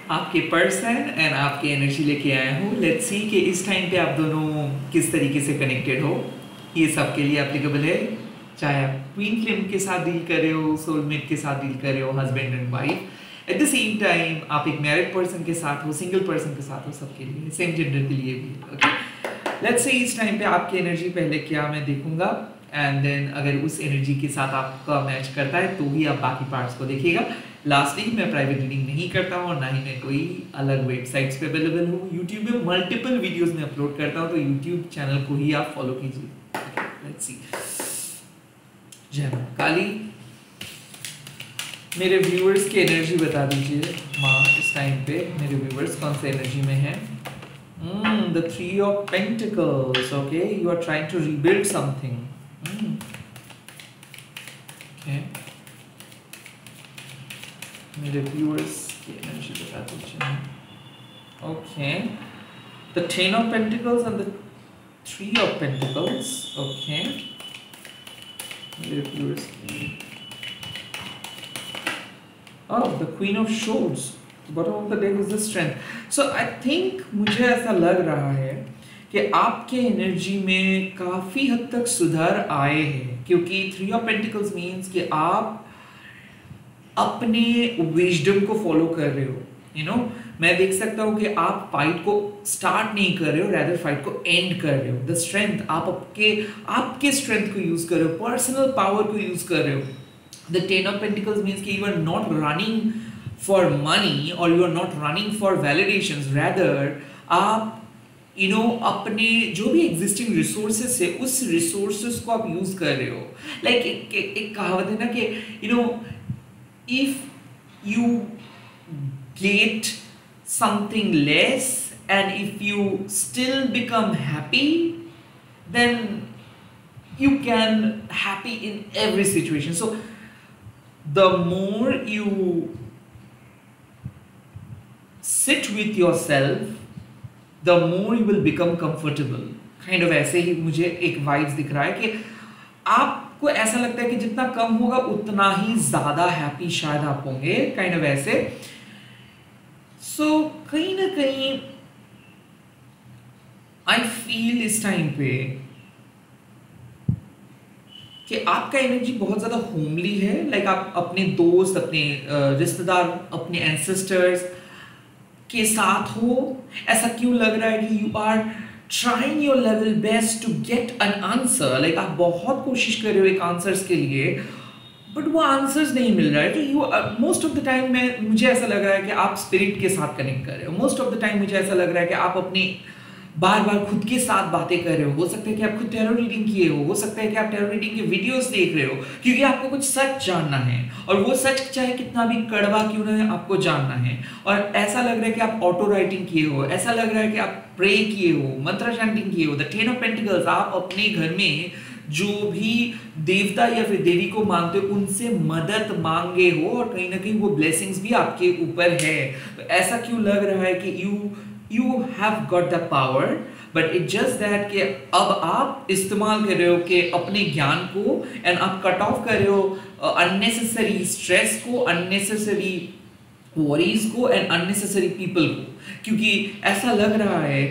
आपके person and आपकी energy लेके आया हूँ। लेट्स सी कि इस टाइम पे आप दोनों किस तरीके से कनेक्टेड हो। ये सबके लिए एप्लीकेबल है, चाहे आप ट्विन फ्लेम के साथ डील कर रहे हो, सोलमेट के साथ डील कर रहे हो, husband and wife. Eight the same time आप एक मैरिड पर्सन के साथ हो, सिंगल पर्सन के साथ हो, सबके लिए, सेम जेंडर के लिए भी। ओके, लेट्स से इस टाइम पे आपकी एनर्जी पहले क्या मैं देखूंगा, एंड देन अगर उस एनर्जी के साथ आपका मैच करता है तो ही आप बाकी पार्ट्स को देखिएगा। लास्टली मैं प्राइवेट रीडिंग नहीं करता हूँ और ना ही मैं कोई अलग वेबसाइट्स पे अवेलेबल हूँ। यूट्यूब में मल्टीपल वीडियोस में अपलोड करता हूँ, तो यूट्यूब चैनल को ही आप फॉलो कीजिए। Let's see. जय मां काली। मेरे व्यूअर्स की एनर्जी बता दीजिए माँ, इस टाइम पे मेरे व्यूअर्स कौन से एनर्जी में है। The Three of Pentacles. Okay, you are trying to rebuild something. Okay. मेरे viewers की energy बता दीजिए। Okay. The Ten of Pentacles and the Three of Pentacles. Okay. मेरे viewers की। Oh, the Queen of Swords. Bottom of the deck is the Strength. So I think मुझे ऐसा लग रहा है कि आपके एनर्जी में काफ़ी हद तक सुधार आए हैं, क्योंकि थ्री ऑफ पेंटिकल्स मीन्स कि आप अपने विजडम को फॉलो कर रहे हो। यू नो, मैं देख सकता हूँ कि आप फाइट को स्टार्ट नहीं कर रहे हो, रैदर फाइट को एंड कर रहे हो। द स्ट्रेंथ, आप आपके स्ट्रेंथ को यूज कर रहे हो, पर्सनल पावर को यूज कर रहे हो। The ten of pentacles means कि you are not running for money or you are not running for validations, rather आप अपने जो भी existing resources है उस resources को आप use कर रहे हो। like एक कहावत है ना कि if you get something less and if you still become happy, then you can happy in every situation. So the more you sit with yourself, the more you will become comfortable. kind of ऐसे ही मुझे एक vibes दिख रहा है कि आपको ऐसा लगता है कि जितना कम होगा उतना ही ज्यादा हैप्पी शायद आप होंगे, kind of ऐसे। so कहीं ना कहीं I feel इस टाइम पे कि आपका एनर्जी बहुत ज्यादा होमली है। लाइक आप अपने दोस्त, अपने रिश्तेदार, अपने एंसेस्टर्स के साथ हो। ऐसा क्यों लग रहा है कि you are trying your level best to get an answer. Like आप बहुत कोशिश कर रहे हो एक आंसर्स के लिए, बट वो आंसर्स नहीं मिल रहा है। तो you most of the time मुझे ऐसा लग रहा है कि आप स्पिरिट के साथ कनेक्ट कर रहे हो। मोस्ट ऑफ द टाइम मुझे ऐसा लग रहा है कि आप अपनी बार बार खुद के साथ बातें कर रहे हो सकता है कि आप खुद टैरो रीडिंग किए हो सकता है कि आप टैरो रीडिंग के वीडियोस देख रहे हो, क्योंकि आपको कुछ सच जानना है, और वो सच चाहे कितना भी कड़वा क्यों ना है आपको जानना है। और ऐसा लग रहा है कि आप ऑटो राइटिंग किए हो, ऐसा लग रहा है कि आप प्रे किए हो, मंत्र चैंटिंग किए हो। द टेन ऑफ पेंटिकल्स, आप अपने घर में जो भी देवता या फिर देवी को मानते हो उनसे मदद मांगे हो, और कहीं ना कहीं वो ब्लेसिंग्स भी आपके ऊपर है। तो ऐसा क्यों लग रहा है कि you have got the power, but it just that कि अब आप इस्तेमाल कर रहे हो कि अपने ज्ञान को, एंड आप कट ऑफ कर रहे हो unnecessary स्ट्रेस को, unnecessary वरीज को, एंड unnecessary पीपल को। क्योंकि ऐसा लग रहा है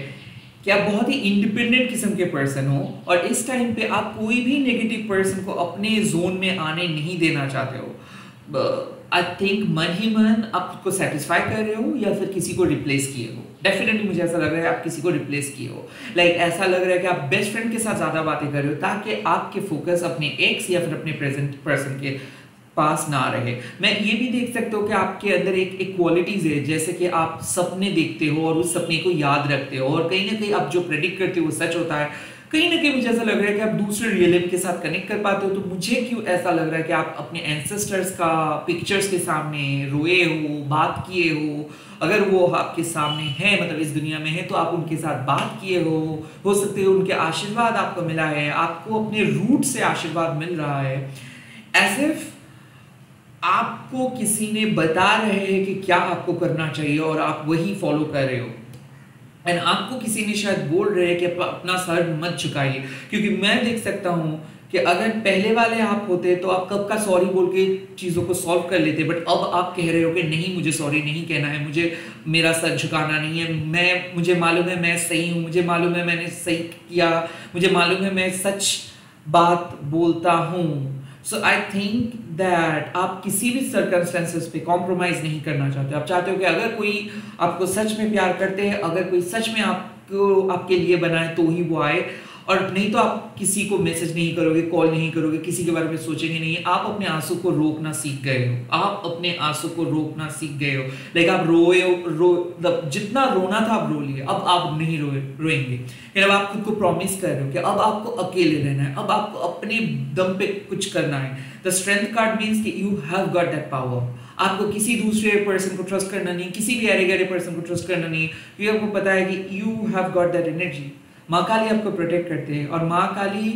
कि आप बहुत ही इंडिपेंडेंट किस्म के पर्सन हो, और इस टाइम पे आप कोई भी नेगेटिव पर्सन को अपने जोन में आने नहीं देना चाहते हो। आई थिंक मन ही मन आप खुद को सेटिस्फाई कर रहे हो या फिर किसी को रिप्लेस किए हो। डेफिनेटली मुझे ऐसा लग रहा है आप किसी को रिप्लेस किए हो। लाइक ऐसा लग रहा है कि आप बेस्ट फ्रेंड के साथ ज़्यादा बातें कर रहे हो ताकि आपके फोकस अपने एक्स या फिर अपने प्रेजेंट पर्सन के पास ना रहे। मैं ये भी देख सकता हूँ कि आपके अंदर एक क्वालिटीज है, जैसे कि आप सपने देखते हो और उस सपने को याद रखते हो, और कहीं ना कहीं आप जो प्रेडिक्ट करते हो वो सच होता है। कहीं ना कहीं मुझे ऐसा लग रहा है कि आप दूसरे रियल लाइफ के साथ कनेक्ट कर पाते हो। तो मुझे क्यों ऐसा लग रहा है कि आप अपने एंसेस्टर्स का पिक्चर्स के सामने रोए हो, बात किए हो। अगर वो आपके सामने है, मतलब इस दुनिया में है, तो आप उनके साथ बात किए हो सकते हो उनके आशीर्वाद आपको मिला है, आपको अपने रूट से आशीर्वाद मिल रहा है। एज इफ आपको किसी ने बता रहे हैं कि क्या आपको करना चाहिए और आप वही फॉलो कर रहे हो, एंड आपको किसी ने शायद बोल रहे हैं कि अपना सर मत झुकाइए। क्योंकि मैं देख सकता हूँ कि अगर पहले वाले आप होते तो आप कब का सॉरी बोल के चीज़ों को सॉल्व कर लेते, बट अब आप कह रहे हो कि नहीं, मुझे सॉरी नहीं कहना है, मुझे मेरा सर झुकाना नहीं है, मुझे मालूम है मैं सही हूँ, मुझे मालूम है मैंने सही किया, मुझे मालूम है मैं सच बात बोलता हूँ। सो आई थिंक दैट आप किसी भी सर्कमस्टेंसेस पे कॉम्प्रोमाइज़ नहीं करना चाहते। आप चाहते हो कि अगर कोई आपको सच में प्यार करते हैं, अगर कोई सच में आपको आपके लिए बनाए तो ही वो आए, और नहीं तो आप किसी को मैसेज नहीं करोगे, कॉल नहीं करोगे, किसी के बारे में सोचेंगे नहीं। आप अपने आंसू को रोकना सीख गए हो, आप अपने आंसू को रोकना सीख गए हो। लाइक आप जितना रोना था आप रो लिए, अब आप नहीं रोएंगे। फिर अब आप खुद को प्रॉमिस कर रहे हो कि अब आपको अकेले रहना है, अब आपको अपने दम पे कुछ करना है। द स्ट्रेंथ कार्ड मीन्स कि you have got that power. आपको किसी दूसरे पर्सन को ट्रस्ट करना नहीं, किसी भी अरे गरे पर्सन को ट्रस्ट करना नहीं, क्योंकि आपको पता है कि you have got that energy. माँ काली आपको प्रोटेक्ट करते हैं, और माँ काली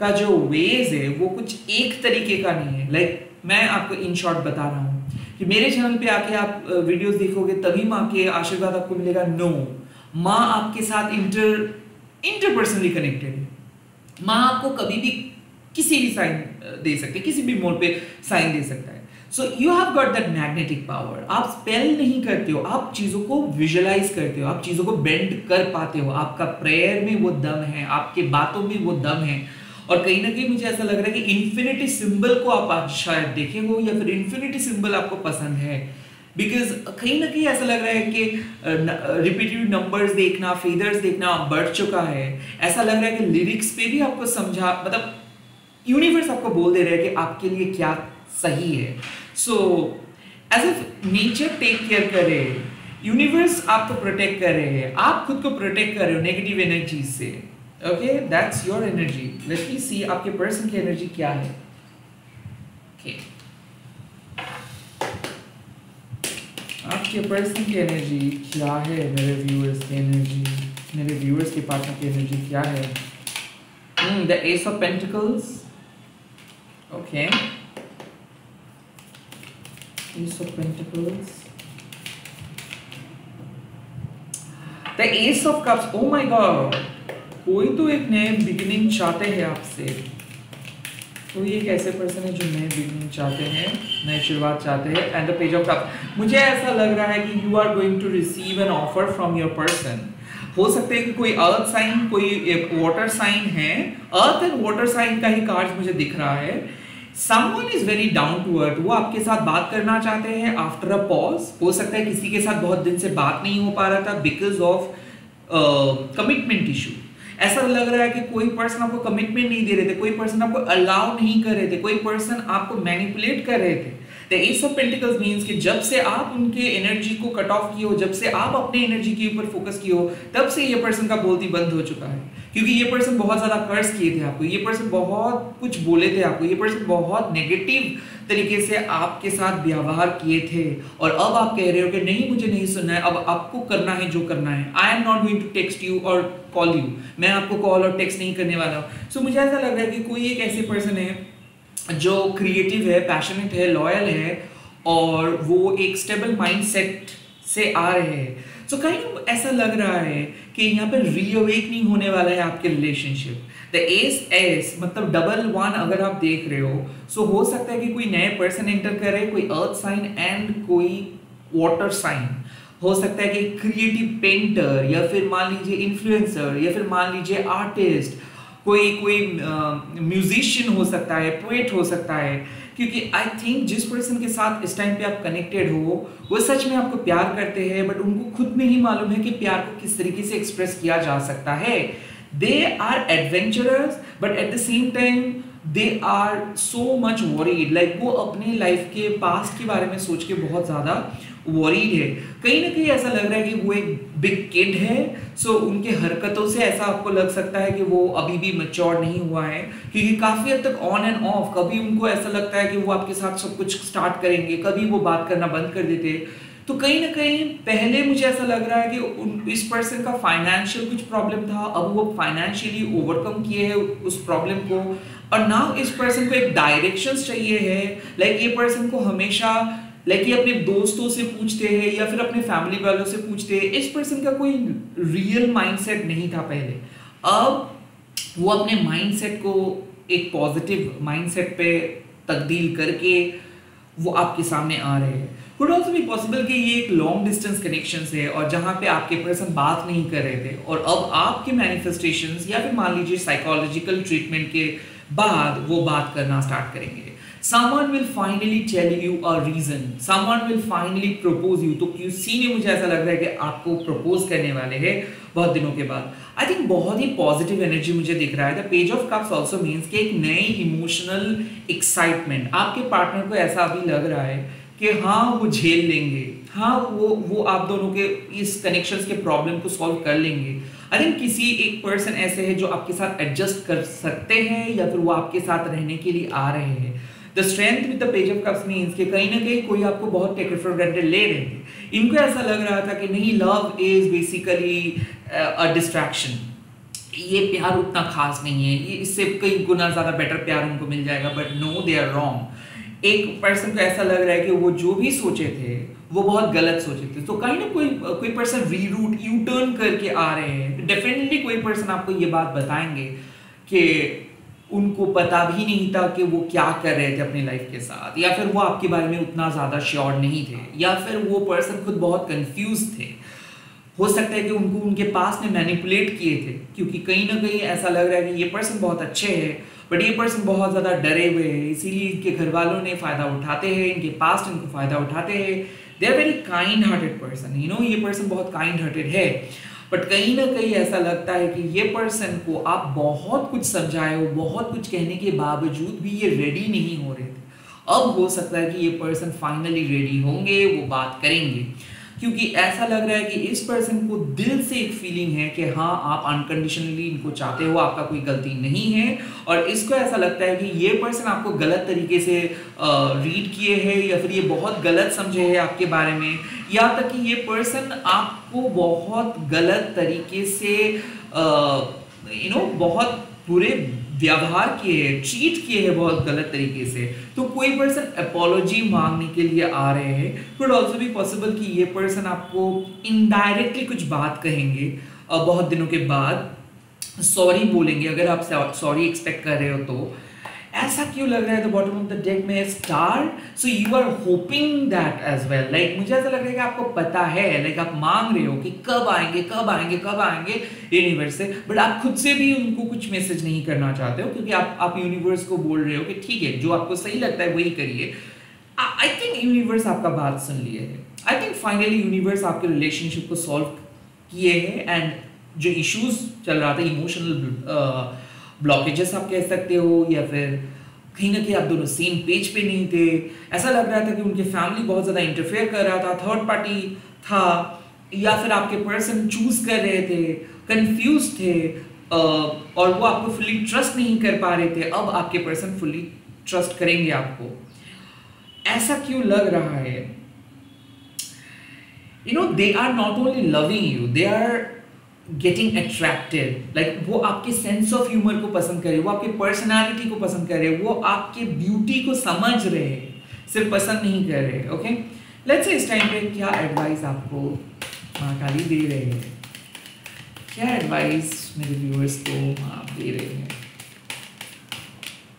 का जो वेज है वो कुछ एक तरीके का नहीं है। लाइक मैं आपको इन शॉर्ट बता रहा हूँ कि मेरे चैनल पे आके आप वीडियोस देखोगे तभी माँ के आशीर्वाद आपको मिलेगा। नो, माँ आपके साथ इंटरपर्सनली कनेक्टेड है। माँ आपको कभी भी किसी भी साइन दे सकते, किसी भी मोड पे साइन दे सकता है। So you have got that magnetic power. आप स्पेल नहीं करते हो, आप चीजों को विजुअलाइज करते हो, आप चीजों को बेंड कर पाते हो। आपका प्रेयर में वो दम है, आपके बातों में वो दम है। और कहीं ना कहीं मुझे ऐसा लग रहा है कि इन्फिनिटी सिंबल को आप आज शायद देखे हो, या फिर इन्फिनिटी सिंबल आपको पसंद है। बिकॉज कहीं ना कहीं ऐसा लग रहा है कि रिपीटेड नंबर्स देखना, फेदर्स देखना बढ़ चुका है। ऐसा लग रहा है कि लिरिक्स पे भी आपको समझा, मतलब यूनिवर्स आपको बोल दे रहा है कि आपके लिए क्या सही है। So as if nature take care करे, यूनिवर्स आपको प्रोटेक्ट कर रहे हैं, आप खुद को प्रोटेक्ट कर रहे हो नेगेटिव एनर्जी से। Okay, that's your energy. Let me see आपके पर्सन की एनर्जी क्या है। ओके, आपके पर्सन की एनर्जी क्या है, मेरे व्यूअर्स की एनर्जी, मेरे व्यूअर्स के पार्टनर की एनर्जी क्या है। The S of pentacles. Okay, Ace of Pentacles, the Ace of Cups. Oh my God, कोई तो एक नए बिगिनिंग चाहते हैं आपसे। कोई एक ऐसे पर्सन है जो नए बिगिनिंग चाहते हैं, नए शुरुआत चाहते हैं। And the page of cups. मुझे ऐसा लग रहा है कि you are going to receive an offer from your person. हो सकता है कि कोई अर्थ साइन, कोई वाटर साइन है। अर्थ एंड वाटर साइन का ही कार्ड मुझे दिख रहा है। Someone is very down to earth, वो आपके साथ बात करना चाहते हैं आफ्टर अ पॉज। हो सकता है किसी के साथ बहुत दिन से बात नहीं हो पा रहा था बिकॉज ऑफ कमिटमेंट इशू। ऐसा लग रहा है कि कोई पर्सन आपको कमिटमेंट नहीं दे रहे थे, कोई पर्सन आपको अलाउ नहीं कर रहे थे, कोई पर्सन आपको मैनिपुलेट कर रहे थे। The S of pentacles means कि जब से आप उनके एनर्जी को कट ऑफ किए हो, जब से आप अपने एनर्जी के ऊपर फोकस किए हो, तब से ये पर्सन का बोलती बंद हो चुका है। क्योंकि ये पर्सन बहुत ज्यादा कर्ज किए थे आपको, ये पर्सन बहुत कुछ बोले थे आपको, ये पर्सन बहुत नेगेटिव तरीके से आपके साथ व्यवहार किए थे। और अब आप कह रहे हो कि नहीं, मुझे नहीं सुनना है, अब आपको करना है जो करना है। I am not going to text you और कॉल यू, मैं आपको कॉल और टेक्स्ट नहीं करने वाला हूँ। सो मुझे ऐसा लग रहा है कि कोई एक ऐसे पर्सन है जो क्रिएटिव है, पैशनेट है, लॉयल है, और वो एक स्टेबल माइंडसेट से आ रहे हैं। सो कहीं ऐसा लग रहा है कि यहाँ पर रीअवेकनिंग होने वाला है आपके रिलेशनशिप। द एस मतलब डबल वन अगर आप देख रहे हो, सो हो सकता है कि कोई नए पर्सन एंटर करे, कोई अर्थ साइन एंड कोई वाटर साइन। हो सकता है कि क्रिएटिव पेंटर, या फिर मान लीजिए इन्फ्लुएंसर, या फिर मान लीजिए आर्टिस्ट, कोई म्यूजिशियन हो सकता है, पोएट हो सकता है। क्योंकि आई थिंक जिस पर्सन के साथ इस टाइम पे आप कनेक्टेड हो, वो सच में आपको प्यार करते हैं, बट उनको खुद में ही मालूम है कि प्यार को किस तरीके से एक्सप्रेस किया जा सकता है। They are adventurous, but at the same time they are so much worried. Like वो अपने लाइफ के पास्ट के बारे में सोच के बहुत ज्यादा वरीड है। कहीं ना कहीं ऐसा लग रहा है कि वो एक बिग किड है। सो उनके हरकतों से ऐसा आपको लग सकता है कि वो अभी भी मैच्योर नहीं हुआ है, क्योंकि काफी हद तक ऑन एंड ऑफ, कभी उनको ऐसा लगता है कि वो आपके साथ सब कुछ स्टार्ट करेंगे, कभी वो बात करना बंद कर देते। तो कहीं ना कहीं पहले मुझे ऐसा लग रहा है कि इस पर्सन का फाइनेंशियल कुछ प्रॉब्लम था, अब वो फाइनेंशियली ओवरकम किए है उस प्रॉब्लम को, और नाउ इस पर्सन को एक डायरेक्शंस चाहिए है। लाइक ये पर्सन को हमेशा ये अपने दोस्तों से पूछते हैं या फिर अपने फैमिली वालों से पूछते हैं। इस पर्सन का कोई रियल माइंडसेट नहीं था पहले, अब वो अपने माइंडसेट को एक पॉजिटिव माइंडसेट पे तब्दील करके वो आपके सामने आ रहे हैं। कुड ऑल्सो बी पॉसिबल कि ये एक लॉन्ग डिस्टेंस कनेक्शन है और जहाँ पे आपके पर्सन बात नहीं कर रहे थे और अब आपके मैनिफेस्टेशंस या फिर मान लीजिए साइकोलॉजिकल ट्रीटमेंट के बाद वो बात करना स्टार्ट करेंगे। Someone will finally tell you a reason. Someone will finally propose you. तो किसी ने, मुझे ऐसा लग रहा है कि आपको प्रपोज करने वाले हैं बहुत दिनों के बाद। आई थिंक बहुत ही पॉजिटिव एनर्जी मुझे दिख रहा है। The page of cups also means कि एक नई इमोशनल एक्साइटमेंट आपके पार्टनर को ऐसा अभी लग रहा है कि हाँ वो झेल लेंगे, हाँ वो आप दोनों के इस कनेक्शंस के प्रॉब्लम को सॉल्व कर लेंगे। आई थिंक किसी एक पर्सन ऐसे है जो आपके साथ एडजस्ट कर सकते हैं या फिर वो आपके साथ रहने के लिए आ रहे हैं। The strength with the page of cups means कि कहीं ना कहीं कोई आपको बहुत टेक इट फॉर ग्रांटेड ले रहे थे। इनको ऐसा लग रहा था कि नहीं, love is basically a distraction, ये प्यार उतना खास नहीं है, ये इससे कई गुना ज़्यादा बेटर प्यार उनको मिल जाएगा। But no, they are wrong. एक पर्सन को ऐसा लग रहा है कि वो जो भी सोचे थे वो बहुत गलत सोचे थे। तो कहीं ना कोई पर्सन रीरूट, यू टर्न करके आ रहे हैं। डेफिनेटली कोई पर्सन आपको ये बात बताएंगे कि उनको पता भी नहीं था कि वो क्या कर रहे थे अपनी लाइफ के साथ, या फिर वो आपके बारे में उतना ज़्यादा श्योर नहीं थे, या फिर वो पर्सन खुद बहुत कंफ्यूज थे। हो सकता है कि उनको उनके पास ने मैनिपुलेट किए थे, क्योंकि कहीं ना कहीं ऐसा लग रहा है कि ये पर्सन बहुत अच्छे हैं बट ये पर्सन बहुत ज़्यादा डरे हुए हैं, इसीलिए इनके घर वालों ने फ़ायदा उठाते हैं, इनके पास्ट इनको फ़ायदा उठाते हैं। They are very kind hearted person, you know, ये पर्सन बहुत काइंड हार्टेड है। बट कहीं ना कहीं ऐसा लगता है कि ये पर्सन को आप बहुत कुछ समझाए हो, बहुत कुछ कहने के बावजूद भी ये रेडी नहीं हो रहे थे। अब हो सकता है कि ये पर्सन फाइनली रेडी होंगे, वो बात करेंगे, क्योंकि ऐसा लग रहा है कि इस पर्सन को दिल से एक फीलिंग है कि हाँ आप अनकंडीशनली इनको चाहते हो, आपका कोई गलती नहीं है। और इसको ऐसा लगता है कि ये पर्सन आपको गलत तरीके से रीड किए हैं या फिर ये बहुत गलत समझे हैं आपके बारे में, या तक कि ये पर्सन आपको बहुत गलत तरीके से बहुत बुरे व्यवहार किए हैं, ट्रीट किए हैं बहुत गलत तरीके से। तो कोई पर्सन अपॉलॉजी मांगने के लिए आ रहे हैं। कुड ऑल्सो बी पॉसिबल कि ये पर्सन आपको इनडायरेक्टली कुछ बात कहेंगे बहुत दिनों के बाद, सॉरी बोलेंगे अगर आप सॉरी एक्सपेक्ट कर रहे हो तो। ऐसा क्यों लग रहा है the bottom of the deck में star? So you are hoping that as well. Like मुझे ऐसा लग रहा है कि आपको पता है, लाइक आप मांग रहे हो कि कब आएंगे कब आएंगे कब आएंगे यूनिवर्स से, बट आप खुद से भी उनको कुछ मैसेज नहीं करना चाहते हो, क्योंकि आप यूनिवर्स को बोल रहे हो कि ठीक है जो आपको सही लगता है वही करिए। आई थिंक यूनिवर्स आपका बात सुन लिए है। आई थिंक फाइनली यूनिवर्स आपके रिलेशनशिप को सॉल्व किए हैं, एंड जो इश्यूज चल रहा था, इमोशनल ब्लॉकेजेस आप कह सकते हो, या फिर कहीं ना कहीं आप दोनों सेम पेज पे नहीं थे, ऐसा लग रहा था कि उनके फैमिली बहुत ज़्यादा इंटरफेयर कर रहा था, थर्ड पार्टी था, या फिर आपके पर्सन चूज कर रहे थे, कंफ्यूज थे, और वो आपको फुली ट्रस्ट नहीं कर पा रहे थे। अब आपके पर्सन फुली ट्रस्ट करेंगे आपको। ऐसा क्यों लग रहा है? They are not only loving you, they are getting attracted. Like वो आपके सेंस ऑफ ह्यूमर को पसंद करे, वो आपके पर्सनालिटी को पसंद करे, वो आपके ब्यूटी को समझ रहे हैं, सिर्फ पसंद नहीं कर रहे। ओके, लेट्स से इस टाइम पे क्या एडवाइस आपको महाकाली दे रहे हैं, क्या एडवाइस मेरे व्यूअर्स को आप दे रहे हैं?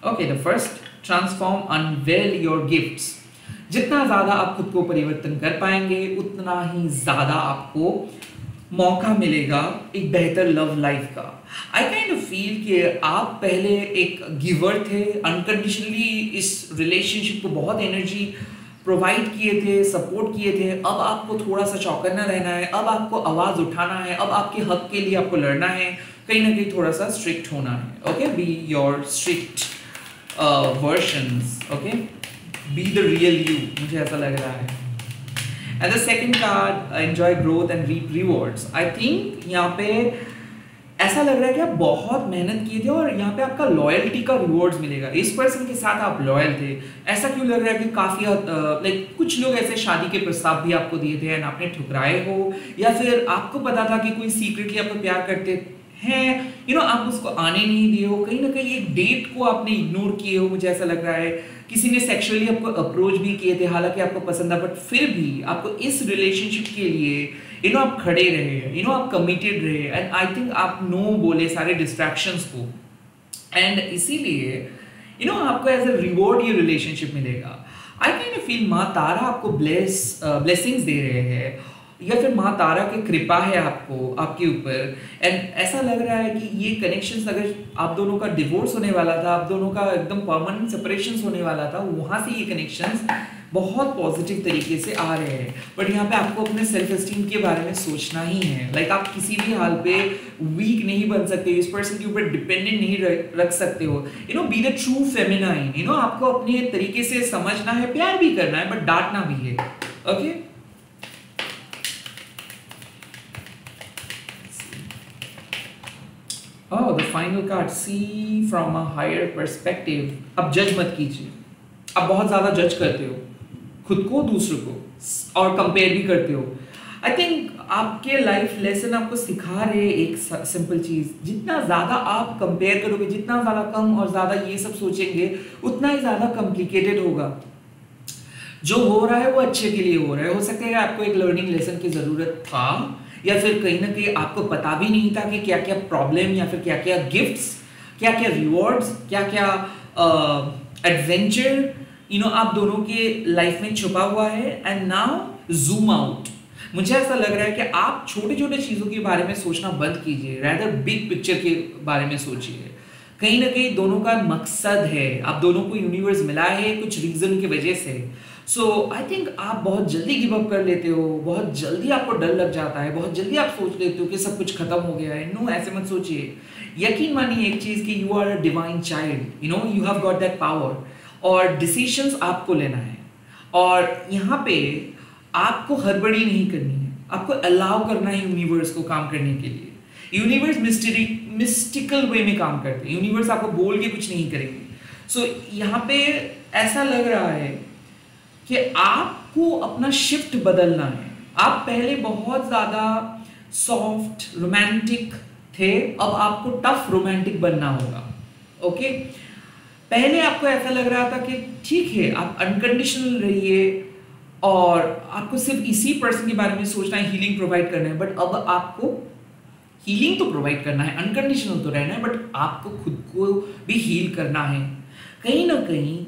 Okay, the first, transform, unveil your gifts. जितना ज़्यादा आप खुद को परिवर्तन कर पाएंगे उतना ही ज़्यादा आपको मौका मिलेगा एक बेहतर लव लाइफ का। आई काइंड ऑफ फील कि आप पहले एक गिवर थे, अनकंडीशनली इस रिलेशनशिप को बहुत एनर्जी प्रोवाइड किए थे, सपोर्ट किए थे। अब आपको थोड़ा सा चौकन्ना रहना है, अब आपको आवाज़ उठाना है, अब आपके हक के लिए आपको लड़ना है, कहीं ना कहीं थोड़ा सा स्ट्रिक्ट होना है। Okay, be your strict versions, okay, be the real you, मुझे ऐसा लग रहा है। And the second card, enjoy growth and reap rewards. I think यहाँ पे ऐसा लग रहा है कि आप बहुत मेहनत किए थे और यहाँ पे आपका लॉयल्टी का रिवॉर्ड्स मिलेगा। इस पर्सन के साथ आप लॉयल थे। ऐसा क्यों लग रहा है कि काफ़ी लाइक कुछ लोग ऐसे शादी के प्रस्ताव भी आपको दिए थे एंड आपने ठुकराए हो, या फिर आपको पता था कि कोई सीक्रेटली आपको प्यार करते हैं, आप उसको आने नहीं दिए हो, कहीं ना कहीं एक डेट को आपने इग्नोर किए हो, मुझे ऐसा लग रहा है। किसी ने सेक्सुअली आपको अप्रोच भी किए थे, हालांकि आपको पसंद है, बट फिर भी आपको इस रिलेशनशिप के लिए आप खड़े रहे, आप कमिटेड रहे, एंड आई थिंक आप नो बोले सारे डिस्ट्रैक्शंस को। एंड इसीलिए आपको एज अ रिवॉर्ड ये रिलेशनशिप मिलेगा। आई काइंड ऑफ फील माँ तारा आपको ब्लेसिंग्स दे रहे हैं, या फिर माँ तारा की कृपा है आपको, आपके ऊपर। एंड ऐसा लग रहा है कि ये कनेक्शंस, अगर आप दोनों का डिवोर्स होने वाला था, आप दोनों का एकदम परमानेंट सेपरेशन होने वाला था, वहां से ये कनेक्शंस बहुत पॉजिटिव तरीके से आ रहे हैं। बट यहाँ पे आपको अपने सेल्फ एस्टीम के बारे में सोचना ही है। लाइक आप किसी भी हाल पे वीक नहीं बन सकते, इस पर्सन के ऊपर डिपेंडेंट नहीं रख सकते हो। Be the true feminine. आपको अपने तरीके से समझना है, प्यार भी करना है, बट डांटना भी है। Okay, Oh, the final card, see from a higher perspective. अब जज मत कीजिए। आप बहुत ज़्यादा जज करते हो खुद को, दूसरों को, और कंपेयर भी करते हो। आई थिंक आपके लाइफ लेसन आपको सिखा रहे एक सिंपल चीज़, जितना ज़्यादा आप कंपेयर करोगे, जितना ज़्यादा कम और ज़्यादा ये सब सोचेंगे, उतना ही ज़्यादा कॉम्प्लिकेटेड होगा। जो हो रहा है वो अच्छे के लिए हो रहा है। हो सकता है आपको एक लर्निंग लेसन की ज़रूरत था, या फिर कहीं ना कहीं आपको पता भी नहीं था कि क्या क्या प्रॉब्लम, या फिर क्या क्या गिफ्ट्स, क्या क्या रिवॉर्ड्स, क्या क्या एडवेंचर आप दोनों के लाइफ में छुपा हुआ है। And now zoom out. मुझे ऐसा लग रहा है कि आप छोटे छोटे चीज़ों के बारे में सोचना बंद कीजिए, रैदर बिग पिक्चर के बारे में सोचिए। कहीं ना कहीं दोनों का मकसद है, आप दोनों को यूनिवर्स मिला है कुछ रीजन की वजह से। सो आई थिंक आप बहुत जल्दी गिव अप कर लेते हो, बहुत जल्दी आपको डर लग जाता है, बहुत जल्दी आप सोच लेते हो कि सब कुछ खत्म हो गया है। नो, ऐसे मत सोचिए। यकीन मानिए एक चीज़ कि you are a divine child, you have got that power, और डिसीजंस आपको लेना है। और यहाँ पे आपको हड़बड़ी नहीं करनी है, आपको अलाउ करना है यूनिवर्स को काम करने के लिए। यूनिवर्स मिस्टिकल वे में काम करते हैं, यूनिवर्स आपको बोल के कुछ नहीं करेंगे। सो यहाँ पे ऐसा लग रहा है कि आपको अपना शिफ्ट बदलना है। आप पहले बहुत ज़्यादा सॉफ्ट रोमांटिक थे, अब आपको टफ रोमांटिक बनना होगा। ओके, पहले आपको ऐसा लग रहा था कि ठीक है आप अनकंडीशनल रहिए और आपको सिर्फ इसी पर्सन के बारे में सोचना है, हीलिंग प्रोवाइड करना है। बट अब आपको हीलिंग तो प्रोवाइड करना है, अनकंडीशनल तो रहना है, बट आपको खुद को भी हील करना है। कहीं ना कहीं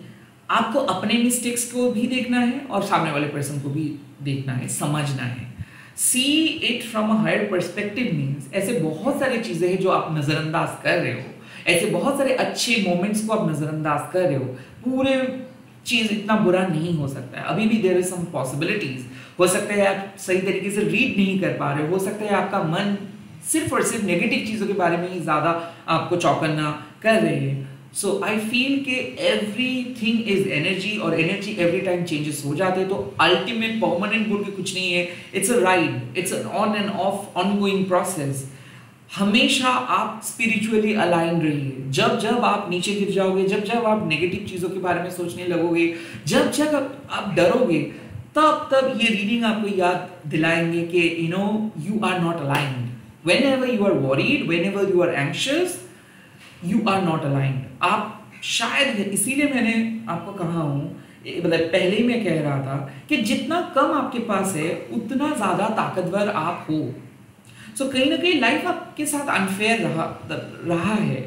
आपको अपने मिस्टेक्स को भी देखना है और सामने वाले पर्सन को भी देखना है, समझना है। See it from a higher perspective means ऐसे बहुत सारी चीजें हैं जो आप नजरअंदाज कर रहे हो, ऐसे बहुत सारे अच्छे मोमेंट्स को आप नजरअंदाज कर रहे हो। पूरे चीज इतना बुरा नहीं हो सकता है, अभी भी देयर इज सम पॉसिबिलिटीज। हो सकता है आप सही तरीके से रीड नहीं कर पा रहे हो सकता है आपका मन सिर्फ और सिर्फ नेगेटिव चीजों के बारे में ही ज्यादा आपको चौकन्ना कर रहे हैं। सो आई फील कि एवरीथिंग इज एनर्जी, और एनर्जी एवरी टाइम चेंजेस हो जाते हैं। तो अल्टीमेट परमानेंट बोल के कुछ नहीं है, it's a ride, it's an on end of ongoing process. हमेशा आप स्पिरिचुअली अलाइन रहिए। जब जब आप नीचे गिर जाओगे, जब जब आप नेगेटिव चीजों के बारे में सोचने लगोगे, जब जब आप डरोगे, तब तब ये रीडिंग आपको याद दिलाएंगे कि you are not aligned. Whenever you are worried, whenever you are anxious, you are not aligned. आप शायद, इसीलिए मैंने आपको कहा हूँ, मतलब पहले ही मैं कह रहा था कि जितना कम आपके पास है उतना ज़्यादा ताकतवर आप हो। सो कहीं ना कहीं लाइफ आपके साथ अनफेयर रहा है,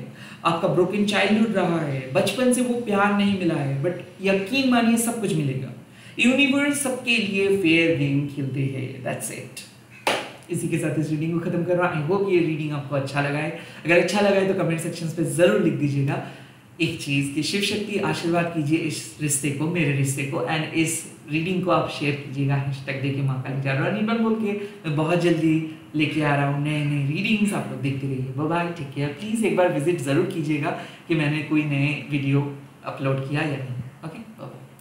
आपका ब्रोकन चाइल्डहुड रहा है, बचपन से वो प्यार नहीं मिला है, बट यकीन मानिए सब कुछ मिलेगा। यूनिवर्स सबके लिए फेयर गेम खेलते हैं, दैट्स इट। इसी के साथ इस रीडिंग को खत्म कर रहा हूं। आई होप ये रीडिंग आपको अच्छा लगा है। अगर अच्छा लगा है तो कमेंट सेक्शन पे जरूर लिख दीजिएगा एक चीज़ कि शिव शक्ति आशीर्वाद कीजिए इस रिश्ते को, मेरे रिश्ते को, एंड इस रीडिंग को आप शेयर कीजिएगा हैशटैग देके माँ काली जादूरानी बन बोल के। मैं बहुत जल्दी लेके आ रहा हूँ नए नए रीडिंग्स, आप लोग देखते रहिए। Bye bye, take care. Please एक बार विजिट ज़रूर कीजिएगा कि मैंने कोई नए वीडियो अपलोड किया या नहीं। Okay, bye.